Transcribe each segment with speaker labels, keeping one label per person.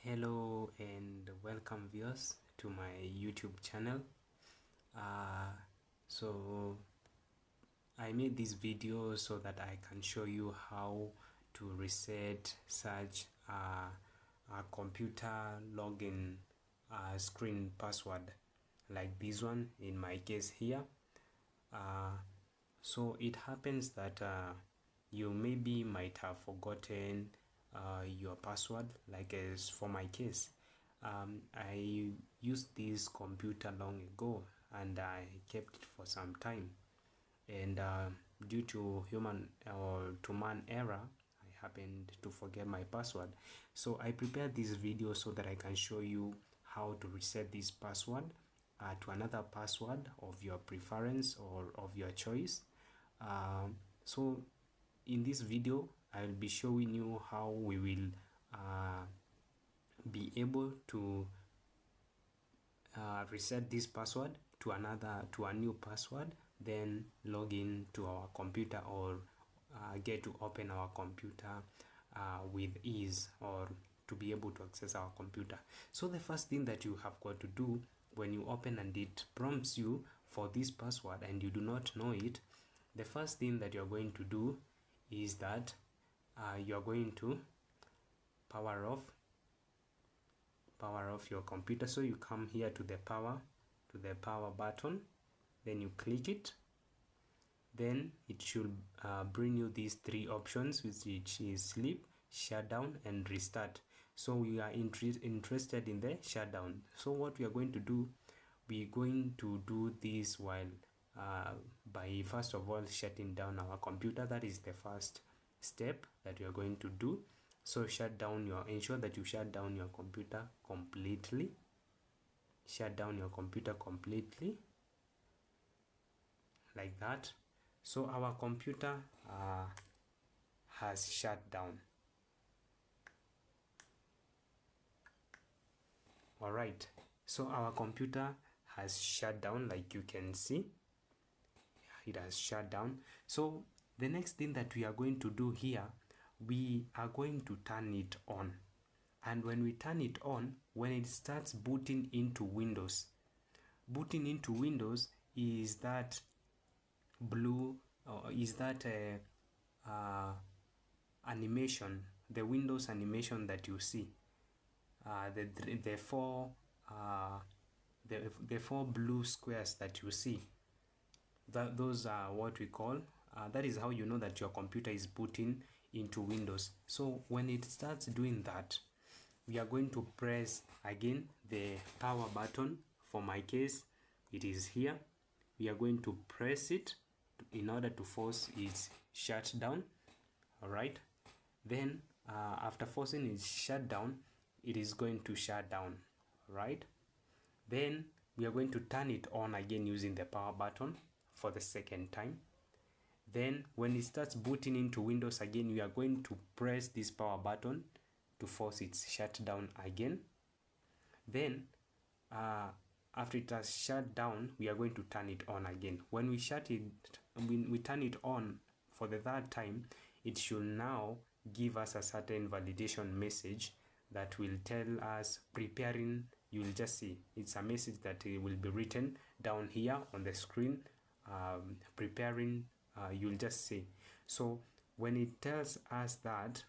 Speaker 1: Hello and welcome viewers to my YouTube channel. So I made this video so that I can show you how to reset such a computer login screen password like this one in my case here. So it happens that you maybe might have forgotten your password, like as for my case. I used this computer long ago and I kept it for some time, and due to human or to man error, I happened to forget my password. So I prepared this video so that I can show you how to reset this password to another password of your preference or of your choice. So in this video I'll be showing you how we will be able to reset this password to a new password, then log in to our computer or get to open our computer with ease, or to be able to access our computer. So the first thing that you have got to do when you open and it prompts you for this password and you do not know it, the first thing that you're going to do is that you're going to power off your computer. So you come here to the power button, then you click it, then it should bring you these three options, which is sleep, shutdown and restart. So we are interested in the shutdown. So what we are going to do, we're going to do this while by first of all shutting down our computer. That is the first step that you are going to do. So ensure that you shut down your computer completely. Shut down your computer completely like that. So our computer has shut down. All right, so our computer has shut down, like you can see it has shut down. So the next thing that we are going to do here, we are going to turn it on. And when we turn it on, when it starts booting into Windows is that blue, is that animation, the Windows animation that you see, the four blue squares that you see, those are what we call, that is how you know that your computer is booting into Windows. So when it starts doing that, we are going to press again the power button. For my case, it is here. We are going to press it in order to force its shutdown. All right, then after forcing its shutdown, it is going to shut down. Right, then we are going to turn it on again using the power button for the second time. Then when it starts booting into Windows again, we are going to press this power button to force its shutdown again. Then after it has shut down, we are going to turn it on again. When we turn it on for the third time, it should now give us a certain validation message that will tell us preparing. You will just see it's a message that will be written down here on the screen, preparing. You'll just see. So when it tells us that,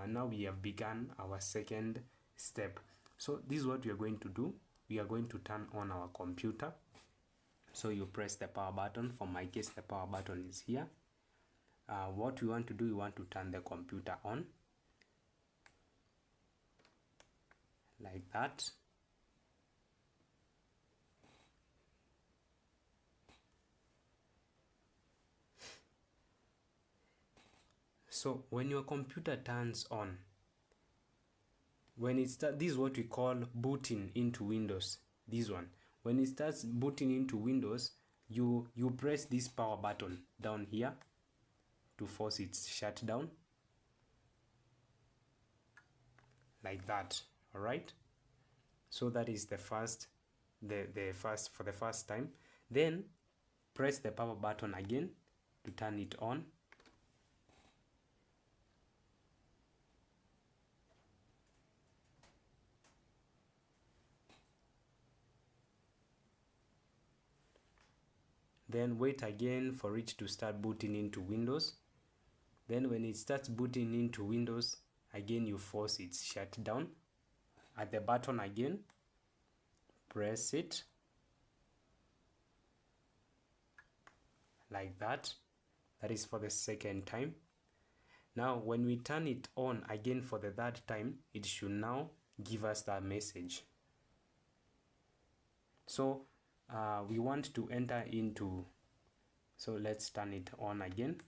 Speaker 1: now we have begun our second step. So this is what we are going to do. We are going to turn on our computer. So you press the power button. For my case, the power button is here. What we want to do, we want to turn the computer on like that. So when your computer turns on, when it starts, this is what we call booting into Windows. This one, when it starts booting into Windows, you press this power button down here to force its shutdown like that. All right, so that is the first for the first time. Then press the power button again to turn it on. Then wait again for it to start booting into Windows. Then when it starts booting into Windows, again you force its shutdown. At the button again, press it like that. That is for the second time. Now when we turn it on again for the third time, it should now give us that message. So we want to enter into, so let's turn it on again.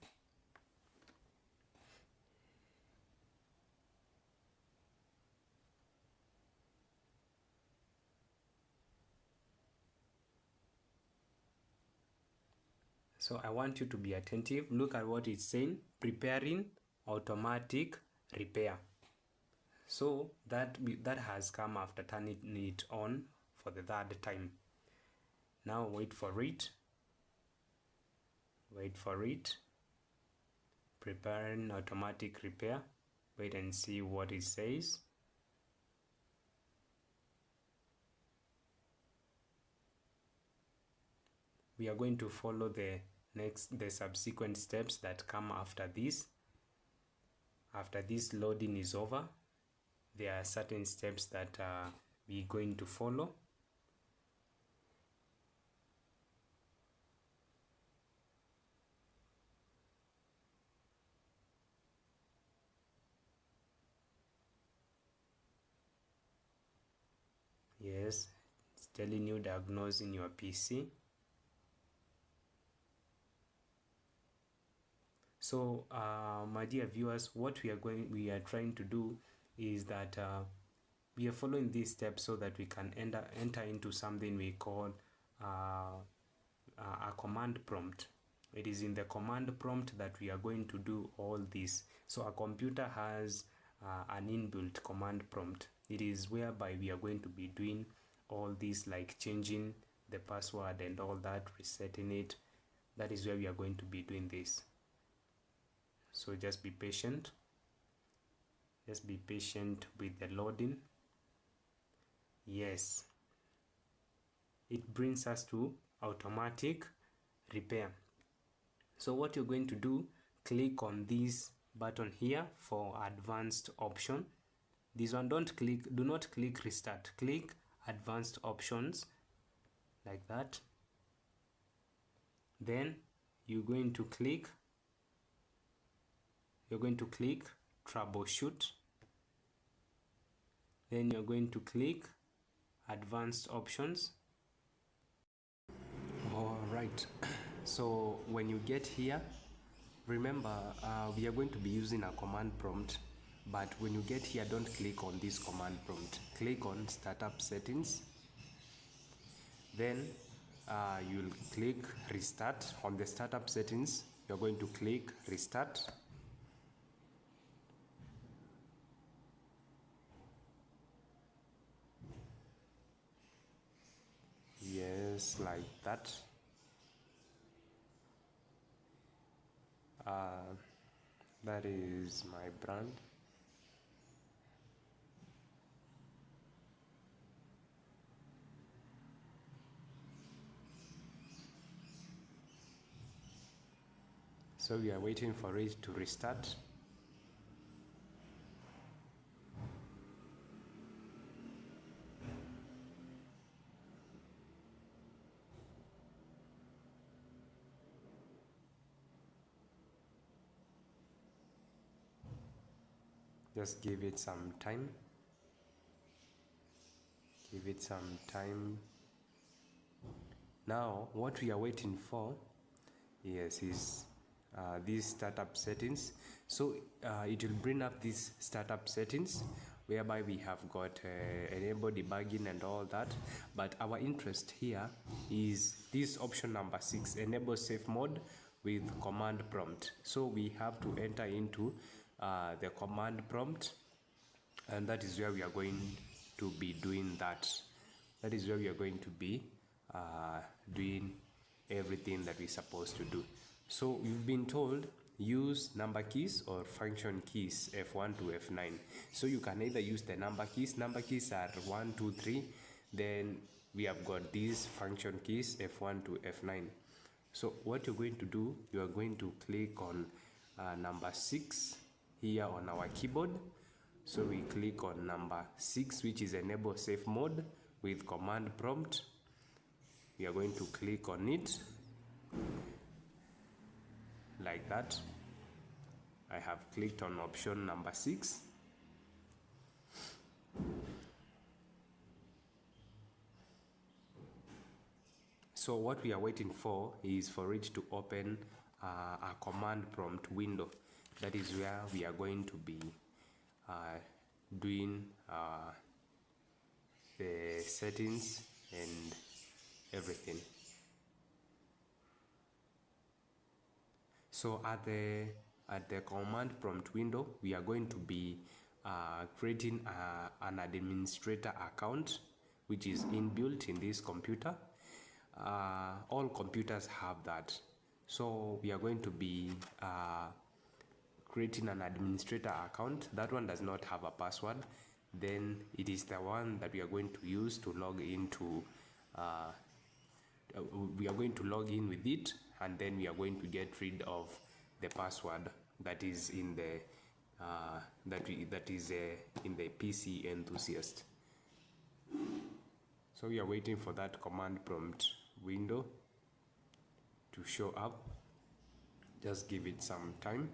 Speaker 1: So I want you to be attentive. Look at what it's saying: preparing automatic repair. So that has come after turning it on for the third time. Now wait for it. Wait for it. Preparing automatic repair. Wait and see what it says. We are going to follow the subsequent steps that come after this. After this loading is over, there are certain steps that we're going to follow. Yes, it's telling you diagnosing your PC. So my dear viewers, what we are trying to do is that we are following these steps so that we can enter into something we call a command prompt. It is in the command prompt that we are going to do all this. So a computer has an inbuilt command prompt. It is whereby we are going to be doing all this, like changing the password and all that, resetting it. That is where we are going to be doing this. So just be patient. Just be patient with the loading. Yes, it brings us to automatic repair. So what you're going to do, click on this button here for advanced option. This one, do not click restart. Click advanced options like that. Then you're going to click troubleshoot. Then you're going to click advanced options. All right. So when you get here, remember we are going to be using a command prompt, but when you get here, don't click on this command prompt. Click on startup settings. Then you'll click restart. On the startup settings, you're going to click restart. Yes, like that. That is my brand. So we are waiting for it to restart. Just give it some time. Give it some time. Now, what we are waiting for, yes, is these startup settings. So it will bring up these startup settings whereby we have got enable debugging and all that. But our interest here is this option number 6, enable safe mode with command prompt. So we have to enter into the command prompt, and that is where we are going to be doing that. That is where we are going to be doing everything that we're supposed to do. So you've been told use number keys or function keys F1 to F9. So you can either use the number keys. Number keys are 1, 2, 3. Then we have got these function keys F1 to F9. So what you're going to do, you are going to click on number 6 here on our keyboard. So we click on number 6, which is enable safe mode with command prompt. We are going to click on it like that. I have clicked on option number 6. So what we are waiting for is for it to open a command prompt window. That is where we are going to be doing the settings and everything. So at the command prompt window, we are going to be creating an administrator account, which is inbuilt in this computer. All computers have that. So we are going to be creating an administrator account. That one does not have a password. Then it is the one that we are going to use to log into we are going to log in with it, and then we are going to get rid of the password that is in the in the PC enthusiast. So we are waiting for that command prompt window to show up. Just give it some time.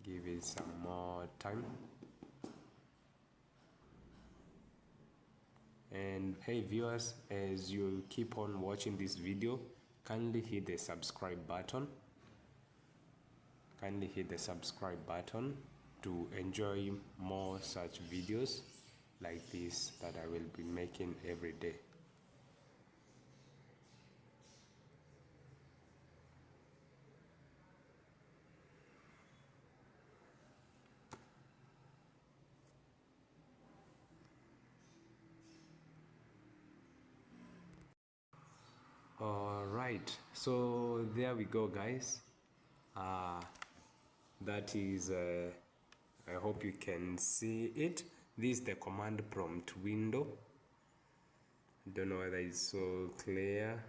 Speaker 1: Give it some more time. And hey viewers, as you keep on watching this video, kindly hit the subscribe button. Kindly hit the subscribe button to enjoy more such videos like this that I will be making every day. All right, so there we go, guys. That is I hope you can see it. This is the command prompt window. Don't know whether it's so clear.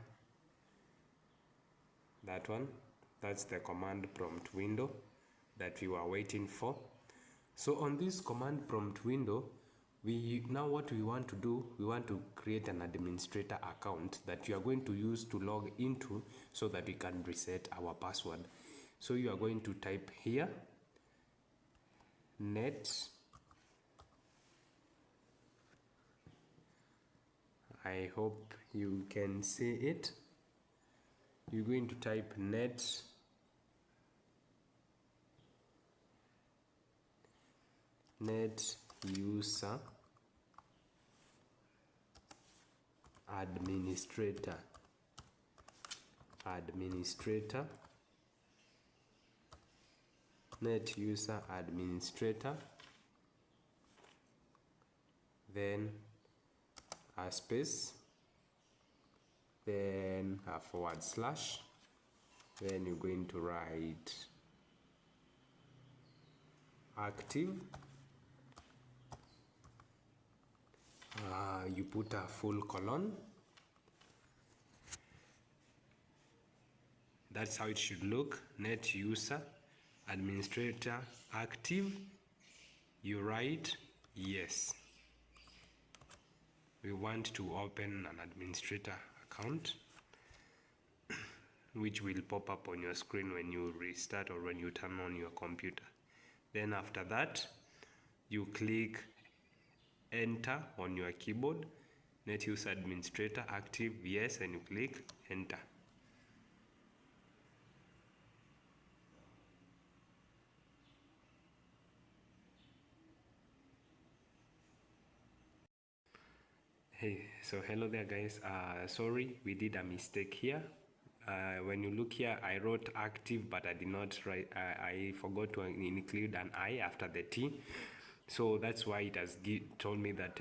Speaker 1: That one, that's the command prompt window that we were waiting for. So on this command prompt window, now what we want to do, we want to create an administrator account that you are going to use to log into so that we can reset our password. So you are going to type here net, I hope you can see it. You're going to type net user administrator net user administrator, then a space, then a forward slash, then you're going to write active. You put a full colon. That's how it should look. Net user administrator active. You write yes. We want to open an administrator account, which will pop up on your screen when you restart or when you turn on your computer. Then after that, you click enter on your keyboard. Net user administrator active, yes, and you click enter. Hey, so hello there, guys. Sorry, we did a mistake here. When you look here, I wrote active, but I did not write. I forgot to include an I after the T, so that's why it has told me that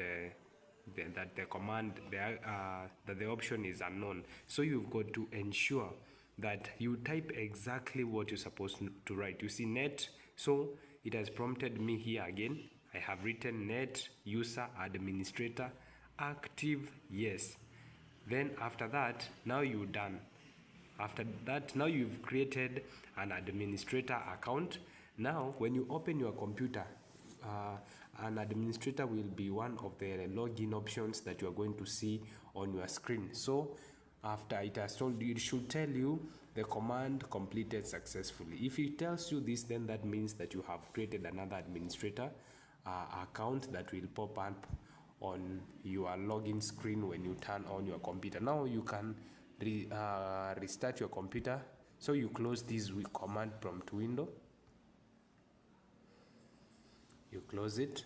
Speaker 1: that the command that the option is unknown. So you've got to ensure that you type exactly what you're supposed to write. You see net, so it has prompted me here again. I have written net user administrator active, yes. Then after that, now you're done. After that, now you've created an administrator account. Now when you open your computer, uh, an administrator will be one of the login options that you are going to see on your screen. So after it has told you, it should tell you the command completed successfully. If it tells you this, then that means that you have created another administrator account that will pop up on your login screen when you turn on your computer. Now you can restart your computer. So you close this with command prompt window. You close it.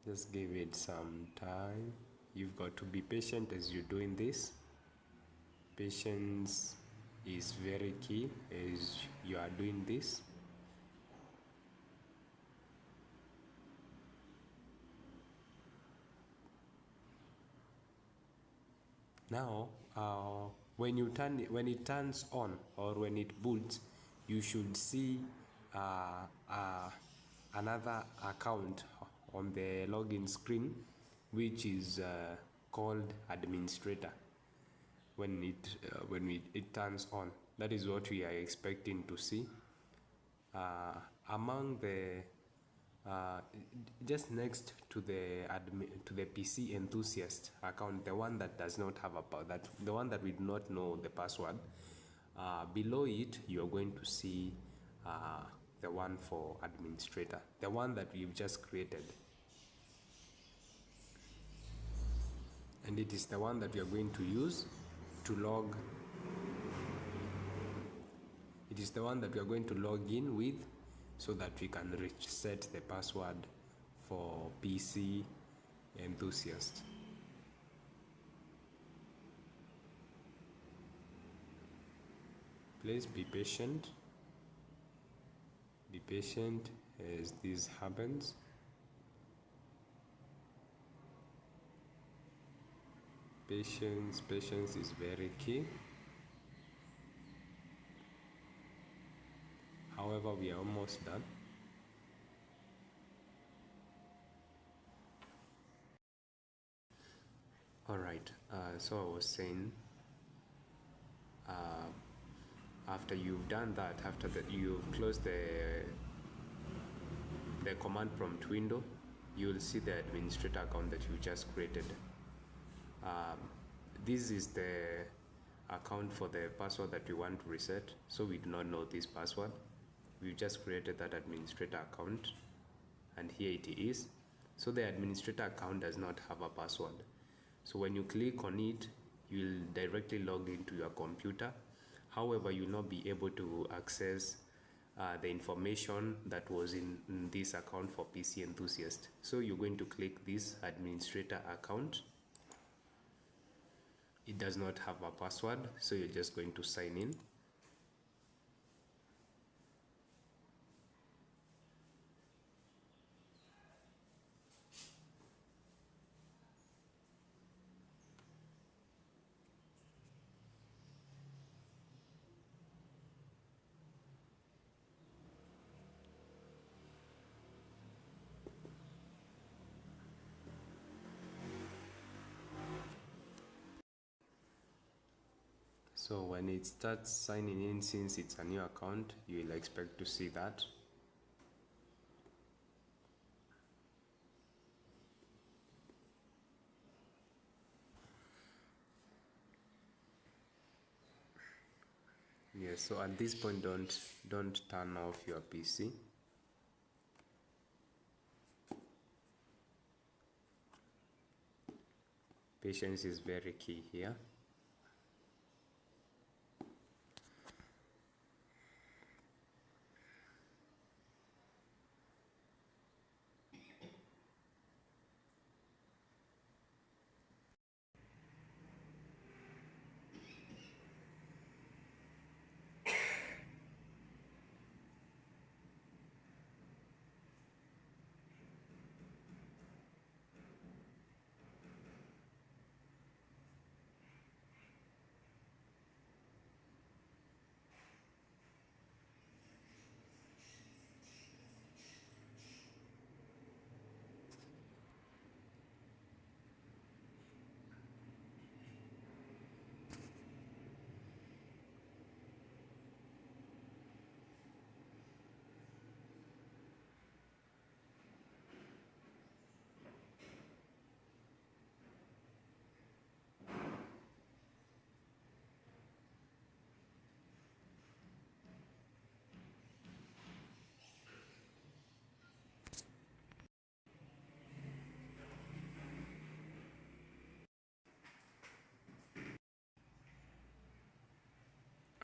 Speaker 1: Just give it some time. You've got to be patient as you're doing this. Patience is very key as you are doing this. Now, when it turns on or when it boots, you should see uh, uh, another account on the login screen, which is called administrator. When it turns on, that is what we are expecting to see. Among the just next to the PC enthusiast account, the one that does not have the one that we do not know the password, below it you are going to see the one for administrator, the one that we've just created, and it is the one that we are going to use to log. It is the one that we are going to log in with, so that we can reset the password for PC enthusiast. Please be patient. Be patient as this happens. Patience is very key. However, we are almost done. All right. So I was saying, after you've done that, after that you've closed the command prompt window, you'll see the administrator account that you just created. This is the account for the password that we want to reset. So we do not know this password. We've just created that administrator account, and here it is. So the administrator account does not have a password. So when you click on it, you'll directly log into your computer. However, you'll not be able to access the information that was in this account for PC enthusiast. So you're going to click this administrator account. It does not have a password, so you're just going to sign in. So when it starts signing in, since it's a new account, you will expect to see that. Yes, so at this point, don't turn off your PC. Patience is very key here.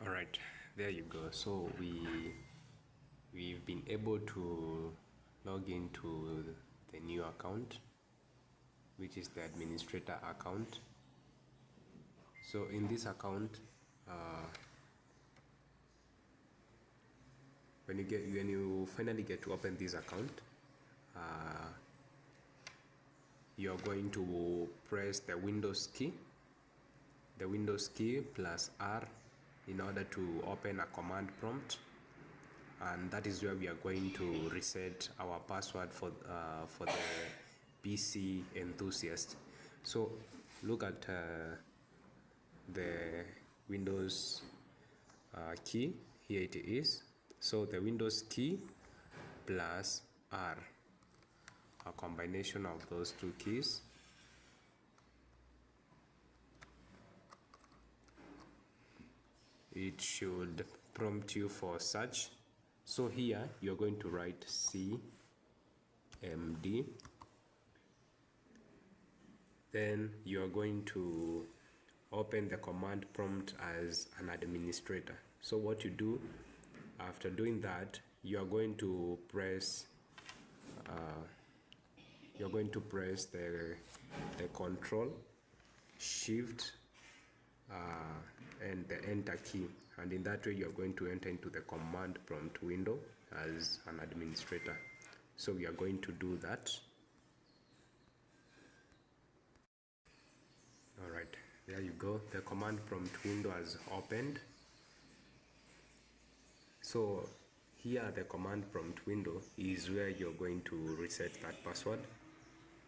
Speaker 2: All right, there you go. So we've been able to log into the new account, which is the administrator account. So in this account, when you finally get to open this account, you're going to press the Windows key plus R in order to open a command prompt, and that is where we are going to reset our password for the PC enthusiast. So look at the Windows key. Here it is. So the Windows key plus R, a combination of those two keys. It should prompt you for search. So here you're going to write CMD, then you're going to open the command prompt as an administrator. So what you do after doing that, you're going to press the Control Shift and the Enter key, and in that way you're going to enter into the command prompt window as an administrator. So we are going to do that. All right, there you go. The command prompt window has opened. So here the command prompt window is where you're going to reset that password.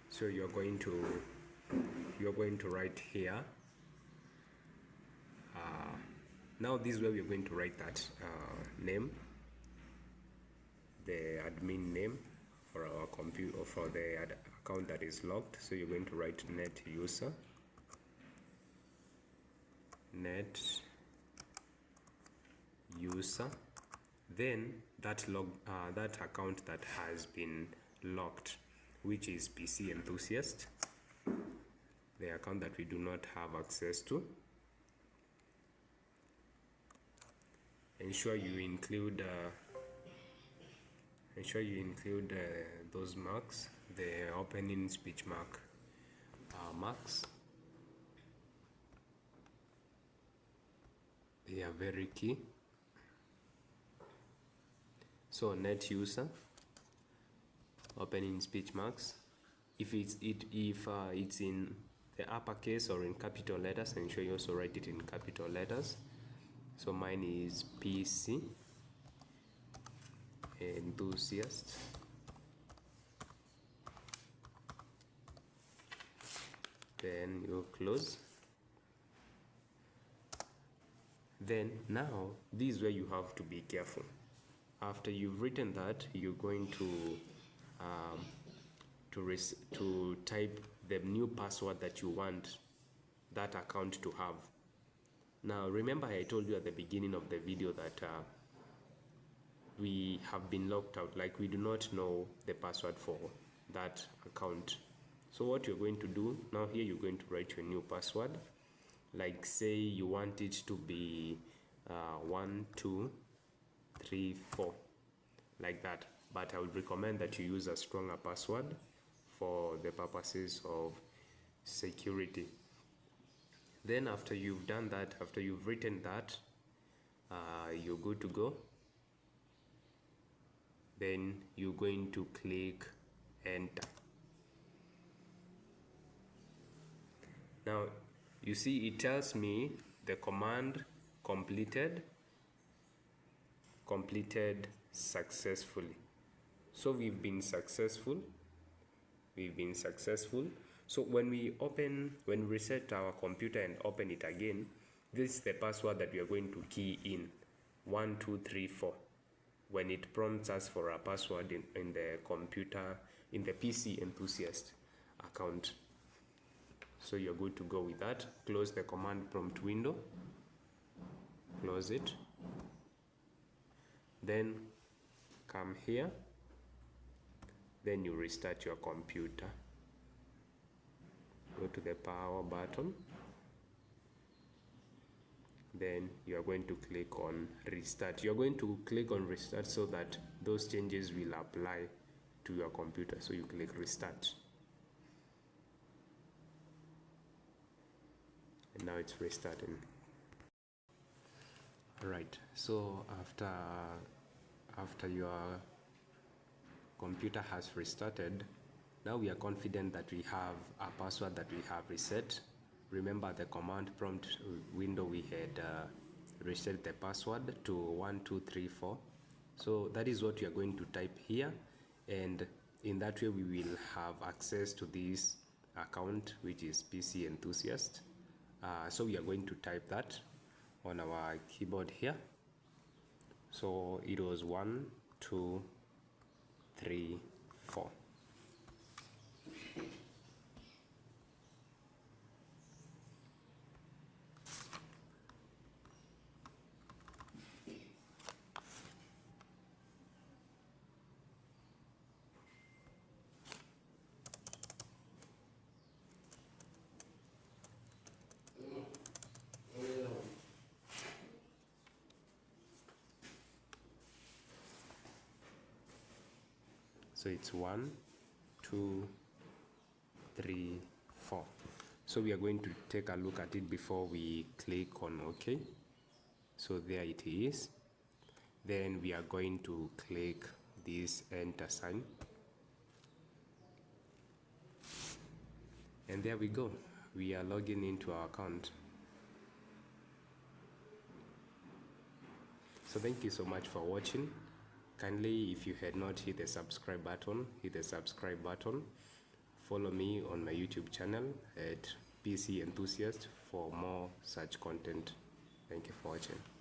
Speaker 2: So you're going to write here. Now this is where we're going to write that name, the admin name for our computer or for the account that is logged. So you're going to write net user, then that account that has been locked, which is PC enthusiast, the account that we do not have access to. Ensure you include those marks, the opening speech mark marks. They are very key. So net user, opening speech marks. If it's in the uppercase or in capital letters, ensure you also write it in capital letters. So mine is PC enthusiast. Then you close. Then now this is where you have to be careful. After you've written that, you're going to type the new password that you want that account to have. Now remember, I told you at the beginning of the video that we have been locked out, like we do not know the password for that account. So what you're going to do now, here you're going to write your new password. Like say you want it to be 1 2 3 4, like that, but I would recommend that you use a stronger password for the purposes of security. Then after you've done that, after you've written that, you're good to go. Then you're going to click enter. Now you see it tells me the command completed successfully. So we've been successful. So when we reset our computer and open it again, this is the password that we are going to key in, 1 2 3 4, when it prompts us for a password in the computer, in the PC enthusiast account. So you're good to go with that. Close the command prompt window, close it, then come here, then you restart your computer. Go to the power button, then you are going to click on restart. You're going to click on restart so that those changes will apply to your computer. So you click restart, and now it's restarting. Right, so after your computer has restarted, now we are confident that we have a password that we have reset. Remember the command prompt window, we had reset the password to 1234. So that is what we are going to type here, and in that way we will have access to this account, which is PC Enthusiast. So we are going to type that on our keyboard here. So it was 1 2 3 4. So it's 1 2 3 4. So we are going to take a look at it before we click on OK. So there it is. Then we are going to click this enter sign, and there we go. We are logging into our account. So thank you so much for watching. Kindly, if you had not hit the subscribe button, hit the subscribe button. Follow me on my YouTube channel at PC Enthusiast for more such content. Thank you for watching.